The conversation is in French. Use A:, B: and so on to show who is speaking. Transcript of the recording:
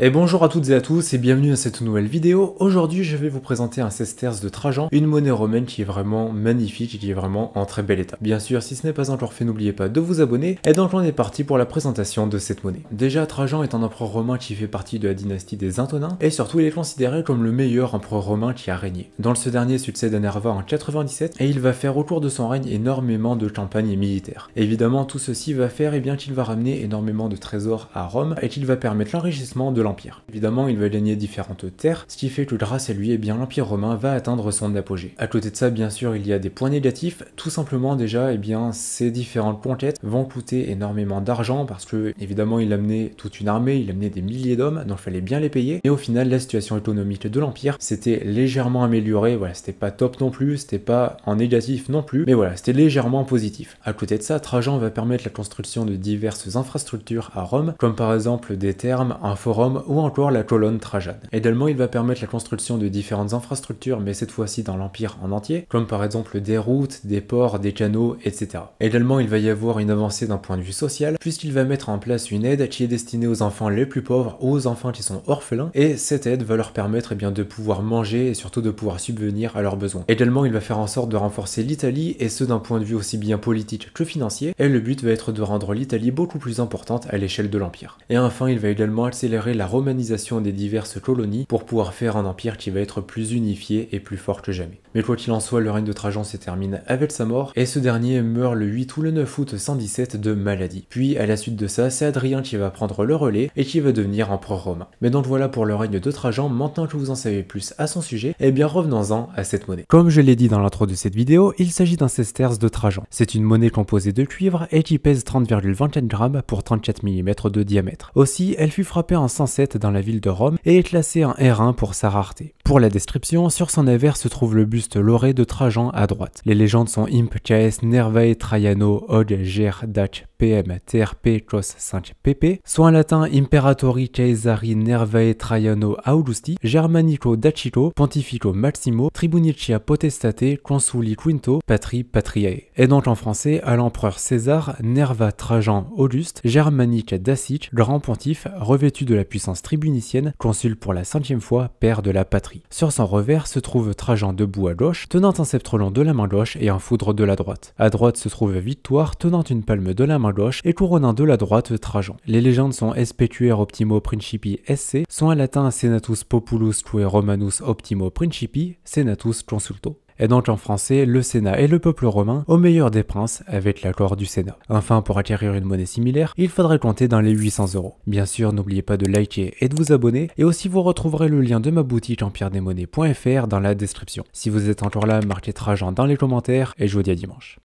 A: Et bonjour à toutes et à tous et bienvenue dans cette nouvelle vidéo. Aujourd'hui je vais vous présenter un sesterce de Trajan, une monnaie romaine qui est vraiment magnifique et qui est vraiment en très bel état. Bien sûr, si ce n'est pas encore fait, n'oubliez pas de vous abonner. Et donc on est parti pour la présentation de cette monnaie. Déjà, Trajan est un empereur romain qui fait partie de la dynastie des Antonins et surtout il est considéré comme le meilleur empereur romain qui a régné. Dans ce dernier succède à Nerva en 97 et il va faire au cours de son règne énormément de campagnes militaires. Évidemment, tout ceci va faire qu'il va ramener énormément de trésors à Rome et qu'il va permettre l'enrichissement de l'Empire. Évidemment, il va gagner différentes terres, ce qui fait que grâce à lui, l'Empire romain va atteindre son apogée. À côté de ça, bien sûr, il y a des points négatifs. Tout simplement, déjà, ces différentes conquêtes vont coûter énormément d'argent parce que, évidemment, il amenait toute une armée, il amenait des milliers d'hommes, donc il fallait bien les payer. Et au final, la situation économique de l'Empire s'était légèrement améliorée. Voilà, c'était pas top non plus, c'était pas en négatif non plus, mais voilà, c'était légèrement positif. À côté de ça, Trajan va permettre la construction de diverses infrastructures à Rome, comme par exemple des thermes, un forum ou encore la colonne Trajane. Également, il va permettre la construction de différentes infrastructures, mais cette fois-ci dans l'Empire en entier, comme par exemple des routes, des ports, des canaux, etc. Également, il va y avoir une avancée d'un point de vue social, puisqu'il va mettre en place une aide qui est destinée aux enfants les plus pauvres ou aux enfants qui sont orphelins, et cette aide va leur permettre de pouvoir manger et surtout de pouvoir subvenir à leurs besoins. Également, il va faire en sorte de renforcer l'Italie, et ce d'un point de vue aussi bien politique que financier, et le but va être de rendre l'Italie beaucoup plus importante à l'échelle de l'Empire. Et enfin, il va également accélérer la romanisation des diverses colonies pour pouvoir faire un empire qui va être plus unifié et plus fort que jamais. Mais quoi qu'il en soit, le règne de Trajan se termine avec sa mort et ce dernier meurt le 8 ou le 9 août 117 de maladie. Puis à la suite de ça, c'est Hadrien qui va prendre le relais et qui va devenir empereur romain. Mais donc voilà pour le règne de Trajan. Maintenant que vous en savez plus à son sujet, revenons-en à cette monnaie. Comme je l'ai dit dans l'intro de cette vidéo, il s'agit d'un sesterce de Trajan. C'est une monnaie composée de cuivre et qui pèse 30,24 grammes pour 34 mm de diamètre. Aussi, elle fut frappée en 107 dans la ville de Rome et est classée en R1 pour sa rareté. Pour la description, sur son avers se trouve le buste lauré de Trajan à droite. Les légendes sont Imp Caes Nervae Traiano Od Ger Dac PM TRP Cos 5 PP, soit en latin Imperatori Caesari Nervae Traiano Augusti, Germanico Dacico, Pontifico Maximo, Tribunicia Potestate, Consuli Quinto, Patri Patriae. Et donc en français, à l'empereur César, Nerva Trajan Auguste, Germanique Dacique, grand pontife, revêtu de la puissance tribunicienne, consul pour la 5e fois, père de la patrie. Sur son revers se trouve Trajan debout à gauche, tenant un sceptre long de la main gauche et un foudre de la droite. À droite se trouve Victoire, tenant une palme de la main gauche et couronnant de la droite Trajan. Les légendes sont SPQR Optimo Principi SC, sont en latin Senatus Populus Quae Romanus Optimo Principi, Senatus Consulto. Et donc en français, le Sénat et le peuple romain au meilleur des princes avec l'accord du Sénat. Enfin, pour acquérir une monnaie similaire, il faudrait compter dans les 800 €. Bien sûr, n'oubliez pas de liker et de vous abonner, et aussi vous retrouverez le lien de ma boutique empire-des-monnaies.fr dans la description. Si vous êtes encore là, marquez Trajan dans les commentaires, et je vous dis à dimanche.